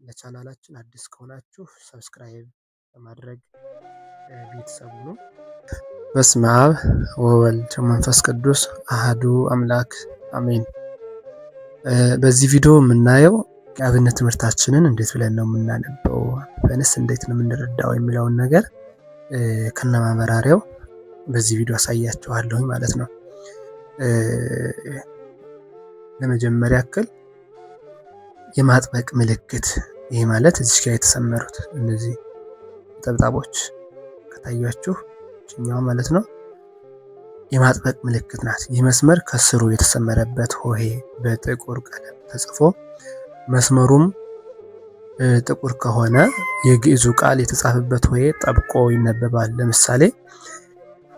ለቻናላችን አዲስ ከሆናችሁ ሰብስክራይብ በማድረግ ቤተሰቡ ነው። በስመ አብ ወወልድ ወመንፈስ ቅዱስ አሐዱ አምላክ አሜን። በዚህ ቪዲዮ የምናየው የአብነት ትምህርታችንን እንዴት ብለን ነው የምናነበው፣ በንስ እንዴት ነው የምንረዳው የሚለውን ነገር ከነማብራሪያው በዚህ ቪዲዮ አሳያችኋለሁ ማለት ነው። ለመጀመሪያ ያክል የማጥበቅ ምልክት፣ ይሄ ማለት እዚህ ጋር የተሰመሩት እነዚህ ነጠብጣቦች ከታያችሁ እኛው ማለት ነው የማጥበቅ ምልክት ናት። ይህ መስመር ከስሩ የተሰመረበት ሆሄ በጥቁር ቀለም ተጽፎ መስመሩም ጥቁር ከሆነ የግዕዙ ቃል የተጻፈበት ሆሄ ጠብቆ ይነበባል። ለምሳሌ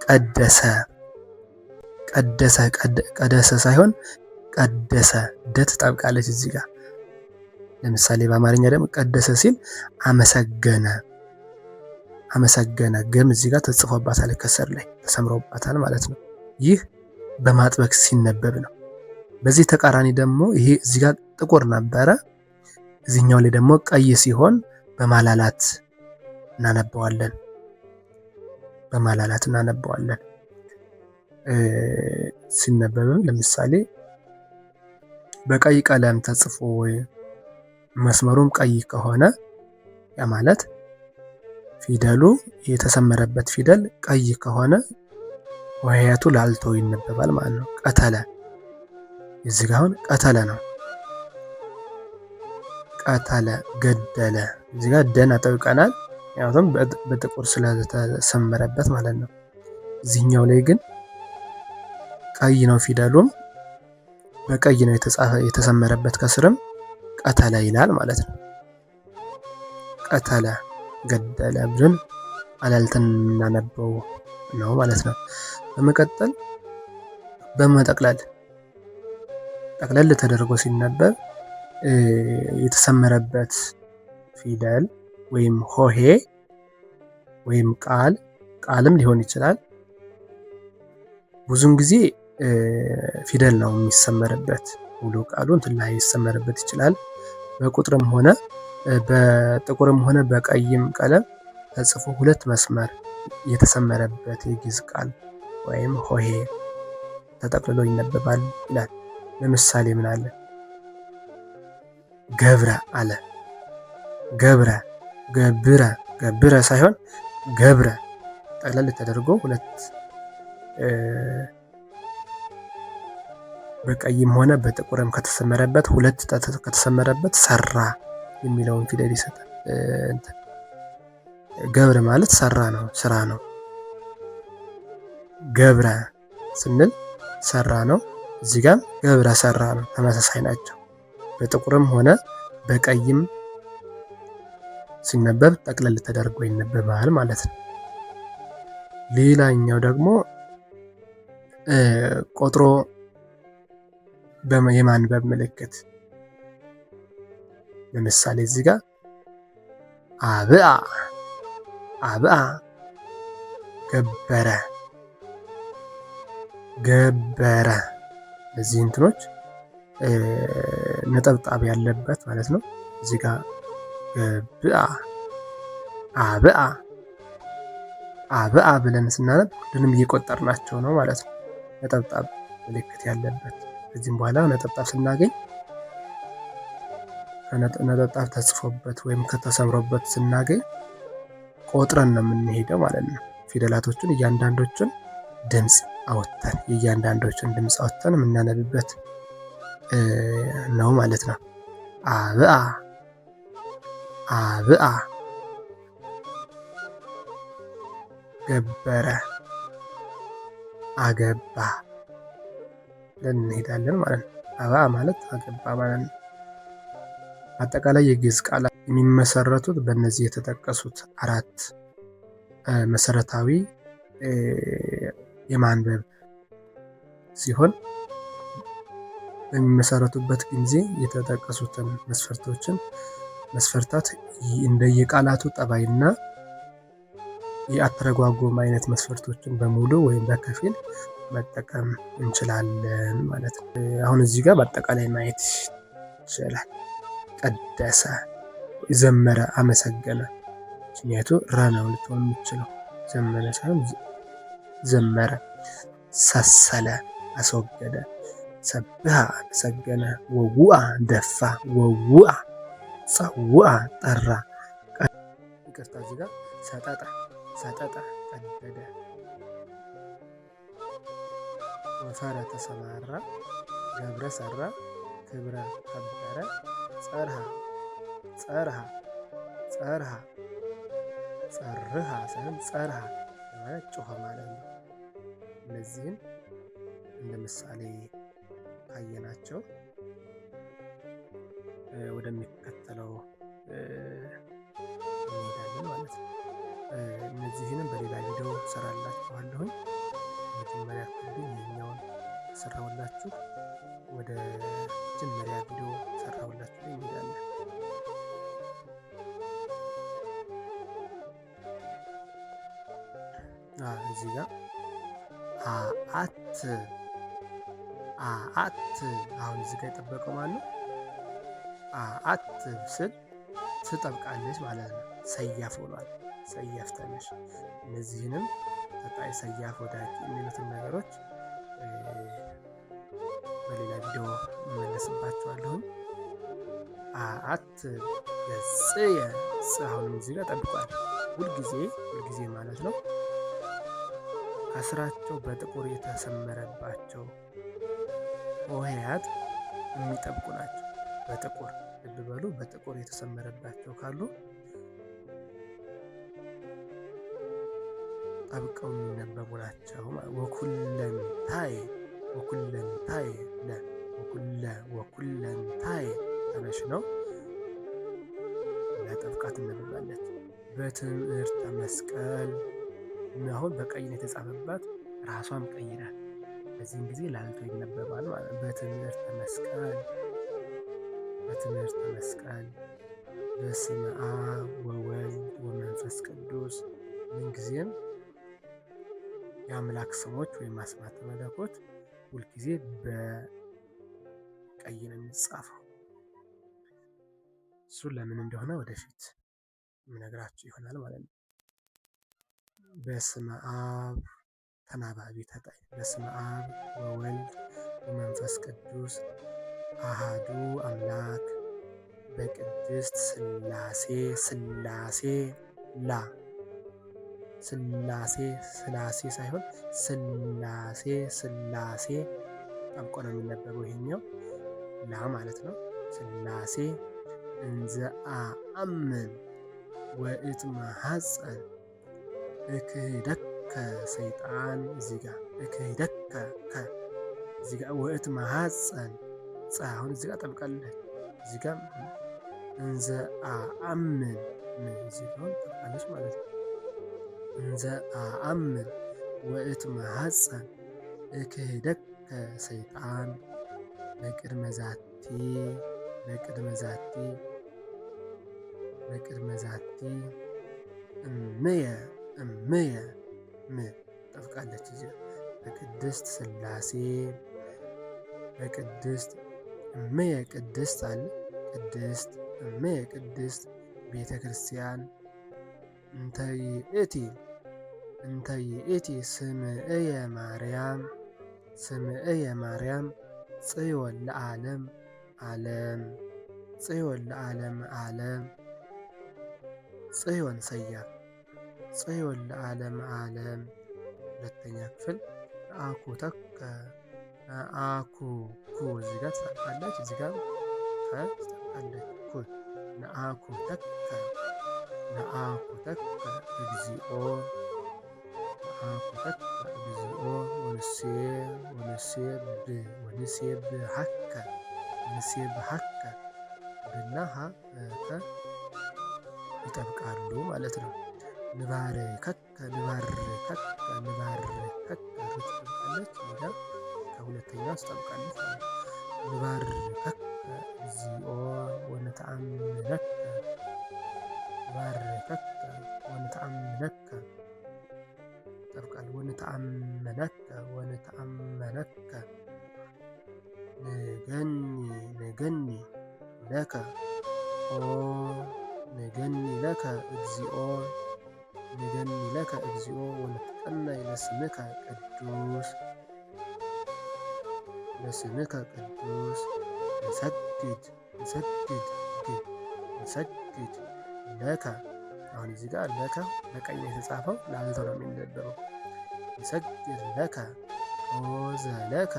ቀደሰ፣ ቀደሰ፣ ቀደሰ ሳይሆን ቀደሰ፣ ደት ጠብቃለች እዚህ ጋር። ለምሳሌ በአማርኛ ደግሞ ቀደሰ ሲል አመሰገነ፣ አመሰገነ፣ ገም እዚህ ጋር ተጽፎባታል፣ ከስር ላይ ተሰምሮባታል ማለት ነው። ይህ በማጥበቅ ሲነበብ ነው። በዚህ ተቃራኒ ደግሞ ይሄ እዚህ ጋር ጥቁር ነበረ፣ እዚህኛው ላይ ደግሞ ቀይ ሲሆን በማላላት እናነበዋለን፣ በማላላት እናነበዋለን። ሲነበብም ለምሳሌ በቀይ ቀለም ተጽፎ መስመሩም ቀይ ከሆነ ያ ማለት ፊደሉ የተሰመረበት ፊደል ቀይ ከሆነ ወህያቱ ላልቶ ይነበባል ማለት ነው። ቀተለ፣ እዚህ ጋር አሁን ቀተለ ነው። ቀተለ፣ ገደለ፣ እዚህ ጋር ደን አጠብቀናል፣ ምክንያቱም በጥቁር ስለተሰመረበት ማለት ነው። እዚህኛው ላይ ግን ቀይ ነው ፊደሉም በቀይ ነው የተሰመረበት፣ ከስርም ቀተለ ይላል ማለት ነው። ቀተለ፣ ገደለ ብለን አላልተን እናነበው ነው ማለት ነው። በመቀጠል በመጠቅለል ጠቅለል ተደርጎ ሲነበብ የተሰመረበት ፊደል ወይም ሆሄ ወይም ቃልም ሊሆን ይችላል። ብዙም ጊዜ ፊደል ነው የሚሰመርበት፣ ሙሉ ቃሉ እንትን ላይ ይሰመርበት ይችላል። በቁጥርም ሆነ በጥቁርም ሆነ በቀይም ቀለም ተጽፎ ሁለት መስመር የተሰመረበት የግዕዝ ቃል ወይም ሆሄ ተጠቅልሎ ይነበባል ይላል። ለምሳሌ ምን አለ? ገብረ አለ፣ ገብረ፣ ገብረ፣ ገብረ ሳይሆን ገብረ ጠቅለል ተደርጎ ሁለት በቀይም ሆነ በጥቁርም ከተሰመረበት ሁለት ከተሰመረበት ሰራ የሚለውን ፊደል ይሰጣል። ገብረ ማለት ሰራ ነው፣ ስራ ነው። ገብረ ስንል ሰራ ነው፣ እዚህ ጋር ገብረ ሰራ ነው። ተመሳሳይ ናቸው። በጥቁርም ሆነ በቀይም ሲነበብ ጠቅለል ተደርጎ ይነበባል ማለት ነው። ሌላኛው ደግሞ ቆጥሮ የማንበብ ምልክት፣ ለምሳሌ እዚህ ጋር አብአ፣ አብአ፣ ገበረ፣ ገበረ፣ እነዚህ እንትኖች ነጠብጣብ ያለበት ማለት ነው። እዚህ ጋር ገብአ፣ አብአ፣ አብአ ብለን ስናነብ ሁሉንም እየቆጠርናቸው ነው ማለት ነው። ነጠብጣብ ምልክት ያለበት። ከዚህም በኋላ ነጠብጣብ ስናገኝ ነጠብጣብ ተጽፎበት ወይም ከተሰምሮበት ስናገኝ ቆጥረን ነው የምንሄደው ማለት ነው። ፊደላቶችን እያንዳንዶችን ድምፅ አወጥተን የእያንዳንዶችን ድምፅ አወጥተን የምናነብበት ነው ማለት ነው። አብአ፣ አብአ፣ ገበረ፣ አገባ ብለን እንሄዳለን ማለት ነው። አብአ ማለት አገባ ማለት ነው። አጠቃላይ የግዕዝ ቃላት የሚመሰረቱት በእነዚህ የተጠቀሱት አራት መሰረታዊ የማንበብ ሲሆን በሚመሰረቱበት ጊዜ የተጠቀሱትን መስፈርታት እንደየቃላቱ ጠባይና የአተረጓጎም አይነት መስፈርቶችን በሙሉ ወይም በከፊል መጠቀም እንችላለን ማለት ነው። አሁን እዚህ ጋር በአጠቃላይ ማየት ይችላል። ቀደሰ ዘመረ አመሰገነ። ምክንያቱ ራ ነው ልትሆን የምችለው ዘመነ ሳይሆን ዘመረ። ሰሰለ አስወገደ። ሰብሃ አመሰገነ። ወውአ ደፋ። ወውአ ጸውአ ጠራ። ይቅርታ እዚህ ጋር ሰጠጠ ሰጠጠ ቀደደ። ወፈረ ተሰማራ። ገብረ ሰራ። ክብረ ከበረ። ጸርሃ ጸርሃ ጸርሃ ጸርሃ ሳይሆን ጸርሃ ማለት ጮኸ ማለት ነው። እነዚህን እንደ ምሳሌ ካየናቸው ወደሚከተለው እንሄዳለን ማለት ነው። እነዚህንም በሌላ ቪዲዮ ሰራላችኋለሁኝ። መጀመሪያ ግን ይሄኛውን ሰራሁላችሁ። ወደ መጀመሪያ ቪዲዮ ሰራሁላችሁ እንሄዳለን። እዚህ ጋር አአት አአት አሁን እዚህ ጋር የጠበቀው ማለት ነው። አአት ስል ትጠብቃለች ማለት ነው። ሰያፍ ሆኗል። ሰያፍ ተነሽ። እነዚህንም ተጣይ ሰያፍ ወዳቂ የሚሉትን ነገሮች በሌላ ቪዲዮ እመለስባቸዋለሁኝ። አአት ገጽየ አሁንም እዚህ ጋር ጠብቋል። ሁልጊዜ ማለት ነው። ከስራቸው በጥቁር የተሰመረባቸው ሆሄያት የሚጠብቁ ናቸው። በጥቁር ልብ በሉ። በጥቁር የተሰመረባቸው ካሉ ጠብቀው የሚነበቡ ናቸው። ወኩለንታየ ወኩለንታየ ወኩለንታየ ተነሽ ነው። ለጠብቃ ትነበባለች። በትምህርተ መስቀል አሁን በቀይ የተጻፈባት ራሷም ቀይ ናት። በዚህም ጊዜ ላልቶ ይነበባል ማለት ነው። በትምህርተ መስቀል በስመ አብ ወወልድ ወመንፈስ ቅዱስ። ምንጊዜም የአምላክ ስሞች ወይም አስማተ መለኮት ሁልጊዜ በቀይ ነው የሚጻፈው። እሱ ለምን እንደሆነ ወደፊት የምነግራችሁ ይሆናል ማለት ነው። በስመ አብ ተናባቢ ተጣይ። በስመ አብ ወወልድ ወመንፈስ ቅዱስ አሃዱ አምላክ በቅድስት ሥላሴ ሥላሴ ሳይሆን ሥላሴ ጠብቆ ነው የሚነበበው። ይሄኛው ላ ማለት ነው። ሥላሴ እንዘ አአምን ወእትመሐፀን እክህደከ ሰይጣን። እዚህ ጋር እክህደከ እዚህ ጋር ወእትመሐፀን አሁን እዚህ ጋር ጠብቃለች። እዚህ ጋር እንዘ አአምን እዚህ ጋር ጠብቃለች ማለት ነው። እንዘ አአምን ወእትመሐፀን እክህደከ ሰይጣን በቅድመ ዛቲ እምየ ጠብቃለች። በቅድስት ሥላሴ በቅድስት እምየ ቅድስት አለ። ቅድስት እምየ ቅድስት ቤተ ክርስቲያን እንተ ይእቲ ስምዕየ ማርያም ጽዮን ለዓለም ጽዮን ሰያፍ ጽዮን ለዓለም ዓለም። ሁለተኛ ክፍል ነአኩተከ እዚህ ጋር ትጠብቃለች። እዚህ ጋር ትጠብቃለች። ነአኩተከ እግዚኦ ወንሴብሐከ ብናሃ ይጠብቃሉ ማለት ነው። ንባርከከ ትጠብቃለች። ሌላ ከሁለተኛው ትጠብቃለች ማለት ነው። ንባርከከ እግዚኦ ወነተአምነከ ጠብቃለች። ወነተአመነከ ንገኒ ለከ ኦ ንገኒ ለከ እግዚኦ ንገኒ ለከ እግዚኦ ወንትቀነይ ለስምከ ቅዱስ ለስምከ ቅዱስ ንሰግድ ንሰግድ ንሰግድ ለከ። አሁን እዚህ ጋር ለከ በቀኝ ነው የተጻፈው፣ ላልተው ነው የሚነበበው። ንሰግድ ለከ ኦዘለከ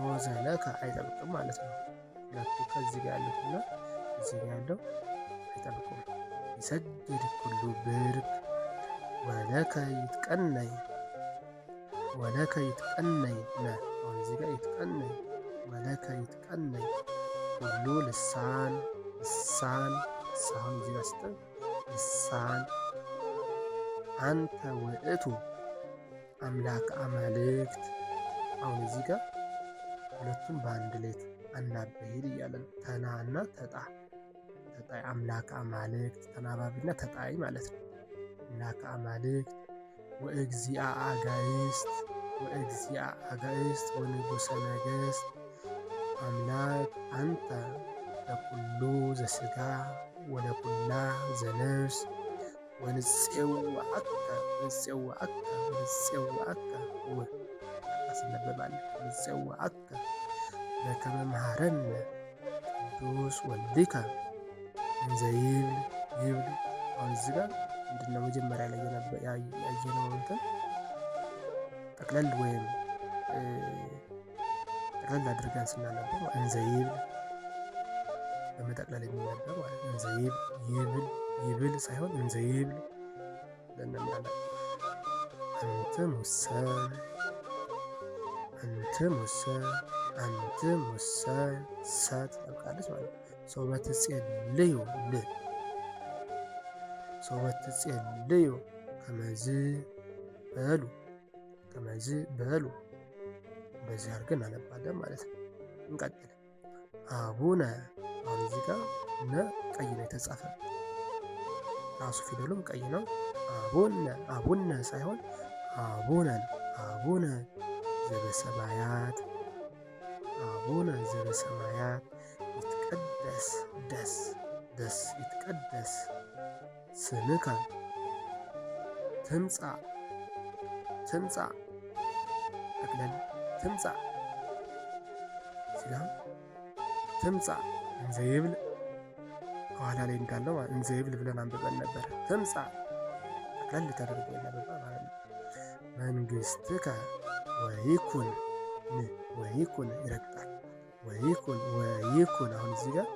ኦዘለከ አይጠብቅም ማለት ነው። ሁለቱ ከዚህ ጋር ያሉትና እዚህ ጋር ያለው አይጠብቁም። ይሰግድ ኩሉ ብርክ ወለከ ይትቀነይ ወለከ ይትቀነይ ነ። አሁን እዚህ ጋር ይትቀነይ ወለከ ይትቀነይ ሁሉ ልሳን ልሳን ሳሁን እዚህ ጋር ስጠን ልሳን አንተ ውእቱ አምላክ አማልክት። አሁን እዚህ ጋር ሁለቱም በአንድ ላይ አናበሂል እያለን ተና እና ተጣ ተጣይ አምላክ አማልክት ተናባቢና ተጣይ ማለት ነው። አምላክ አማልክት ወእግዚአ አጋይስት ወእግዚአ አጋይስት ወንጉሰ ነገሥት አምላክ አንተ ለኩሉ ዘሥጋ ወለኩላ ዘነፍስ ወንፄውዐከ ወንፄውዐከ ወንፄውዐከ አስነበባለሁ ወንፄውዐከ በከመ መሃረነ ቅዱስ ወልድከ እንዘ ይብል ይብል። አሁን እዚህ ጋር ምንድነው መጀመሪያ ላይ ያየነው እንትን ጠቅለል ወይም ጠቅለል አድርገን ስናነበው እንዘ ይብል በመጠቅለል የሚነበብ ማለት እንዘ ይብል ይብል ሳይሆን እንዘ ይብል ለነናለ አንትሙሰ አንትሙሰ አንትሙሰ ሰት ታውቃለች ማለት ሶበ ትጼልዩ ል ሶበ ትጼልዩ ከመዝ በሉ ከመዝ በሉ እንደዚህ አድርገን እናነባለን ማለት ነው። እንቀጥል። አቡነ አሁን እዚህ ጋር ነ ቀይ ነው የተጻፈ ራሱ ፊደሉም ቀይ ነው። አቡነ አቡነ ሳይሆን አቡነን አቡነ ዘበሰማያት አቡነ ዘበሰማያት ይትቀደስ ደስ ደስ ይትቀደስ ስምከ ትምጻእ ትምጻእ ጠቅለል ትምጻእ ሲላም ትምጻእ እንዘ ይብል ከኋላ ላይ እንዳለው እንዘ ይብል ብለን አንብበን ነበር። ትምጻእ ጠቅለል ተደርጎ ይነበባል ማለት ነው። መንግሥትከ ወይኩን ወይኩን ይረግጣል። ወይኩን ወይኩን አሁን እዚህ ጋር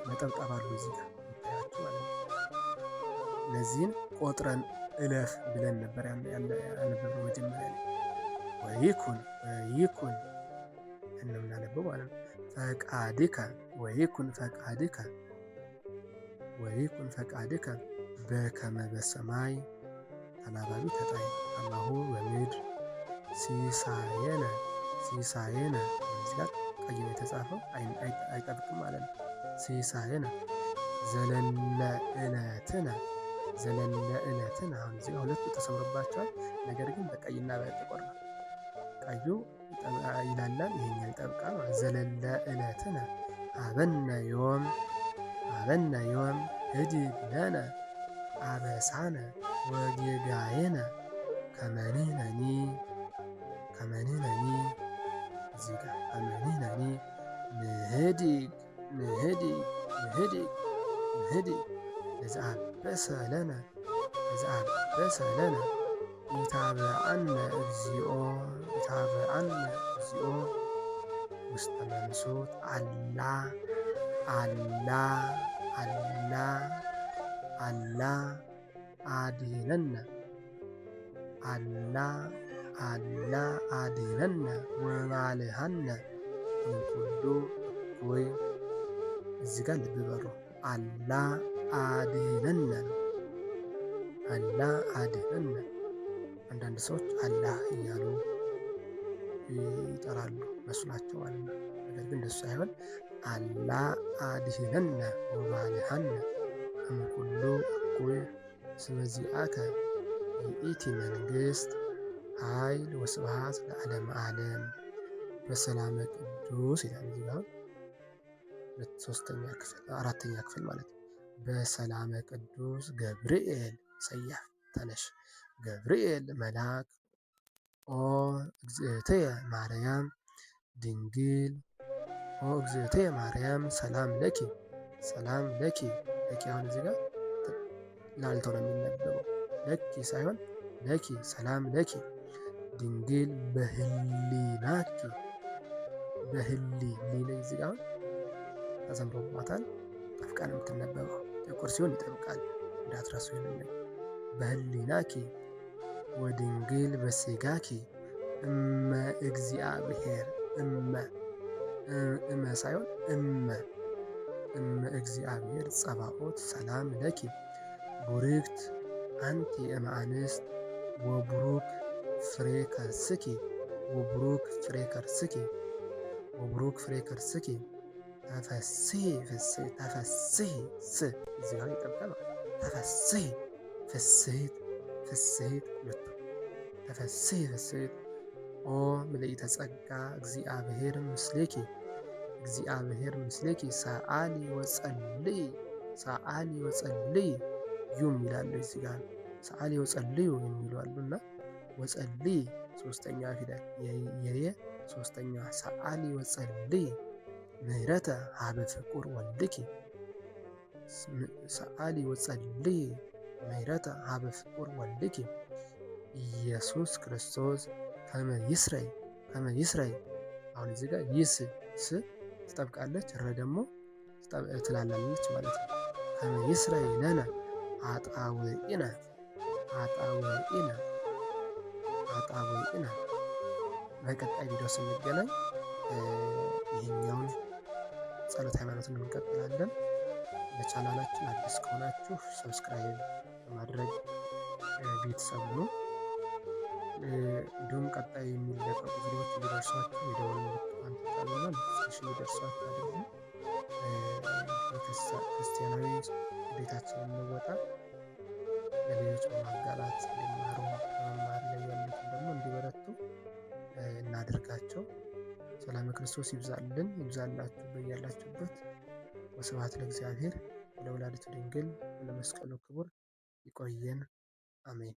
ነጠብጣብ አሉ እዚህ ጋር ታያችሁ ማለት ነው። እነዚህን ቆጥረን እለፍ ብለን ነበር ያነበብነው መጀመሪያ ላይ። ወይኩን ወይኩን እንደምናነበው ማለት ነው። ፈቃድከ ወይኩን ፈቃድከ ወይኩን ፈቃድከ በከመ በሰማይ ተናባቢ ተጣይ ከማሁ በምድር ሲሳየነ ሲሳየነ እዚህ ጋር ቀይ ነው የተጻፈው አይጠብቅም ማለት ነው። ሲሳየነ ዘለለ ዕለትነ ዘለለ ዕለትነ አሁን እዚህ ሁለቱ ተሰምሮባቸዋል። ነገር ግን በቀይና በጥቁር ነው። ቀዩ ይላላል፣ ይሄኛው ይጠብቃል። ዘለለ ዕለትነ ሀበነ ዮም ህዲግ ለነ አበሳነ ወጌጋየነ ከመንህነኒ እዚህ ጋር ከመንህነኒ ንህዲግ ለዘአበሰ ለነ ኢታብአነ እግዚኦ ውስተ መንሱት አላ አድኅነነ ወባልሐነ እምኩሉ እኩይ። እዚህ ጋር ልብ በሉ አላ አድኅነነ አላ አድኅነነ። አንዳንድ ሰዎች አላህ እያሉ ይጠራሉ መስሏቸው ማለት ነው። ነገር ግን እንደሱ ሳይሆን አላ አድኅነነ ወባልሐነ እምኩሉ እኩይ እስመ ዚአከ ይእቲ መንግሥት ኃይል ወስብሐት ለዓለመ ዓለም በሰላመ ቅዱስ ይላል። እዚህ ጋር አራተኛ ክፍል ማለት ነው። በሰላመ ቅዱስ ገብርኤል ሰያፍ ተነሽ ገብርኤል መልአክ ኦ እግዝእትየ ማርያም ድንግል ኦ እግዝእትየ ማርያም ሰላም ለኪ ሰላም ለኪ። ለኪ አሁን እዚህ ጋር ላልቶ ነው የሚነበበው። ለኪ ሳይሆን ለኪ ሰላም ለኪ ድንግል በህሊናኪ በህሊ ሊለ እዚህ ጋር ተሰምሮባታል። ጠፍቃ ነው የምትነበበው። ጥቁር ሲሆን ይጠብቃል እንዳትረሱ። ይሆንልን በህሊናኪ ወድንግል በስጋኪ እመ እግዚአብሔር እመ ሳይሆን እመ እግዚአብሔር ጸባኦት ሰላም ለኪ ቡርክት አንቲ እመ አንስት ወቡሩክ ፍሬ ከርስኪ ወቡሩክ ፍሬ ከርስኪ ወቡሩክ ፍሬ ከርስኪ ተፈሥሒ ፍሥሕት ተፈሥሒ ስ እዚህ ጋር ይጠብቃል። ተፈሥሒ ፍሥሕት ፍሥሕት ሁለቱ ተፈሥሒ ፍሥሕት ኦ ምልዕተ ጸጋ እግዚአብሔር ምስሌኪ እግዚአብሔር ምስሌኪ ሰአሊ ወጸልይ ሰአሊ ወጸልይ ዩም ይላሉ እዚህ ጋር ሰአሊ ወጸልዩ የሚሉ አሉና ወጸልይ ሶስተኛ ፊደል የየ ሶስተኛ ሰአሊ ወጸልይ ምህረተ ሀበ ፍቁር ወልድኪ ሰአሊ ወጸልይ ምህረተ ሀበ ፍቁር ወልድኪ ኢየሱስ ክርስቶስ ከመ ይስረይ አሁን እዚህ ጋር ይስ ስ ትጠብቃለች ረ ደግሞ ትላላለች ማለት ነው። ከመ ይስረይ ለነ ኃጣውኢነ በቀጣይ ቪዲዮ ስንገናኝ ይህኛውን ጸሎተ ሃይማኖትን እንቀጥላለን። ለቻናላችን አዲስ ከሆናችሁ ሰብስክራይብ በማድረግ ቤተሰብ ነው። እንዲሁም ቀጣይ የሚለቀቁ ቪዲዮዎች እንዲደርሷችሁ የደወል ምልክቱን ተጫኑና ኖቲፊኬሽን እንዲደርሷችሁ አድርጉ። ክርስቲያናዊ ግዴታችንን እንወጣ። ለሌሎች በማጋራት እንዲማሩ በመማር ላይ ያሉትን ደግሞ እንዲበረቱ እናድርጋቸው። ሰላም ክርስቶስ ይብዛልን ይብዛላችሁ በያላችሁበት። ወስብሐት ለእግዚአብሔር ወለወላዲቱ ድንግል ወለመስቀሉ ክቡር። ይቆየን። አሜን።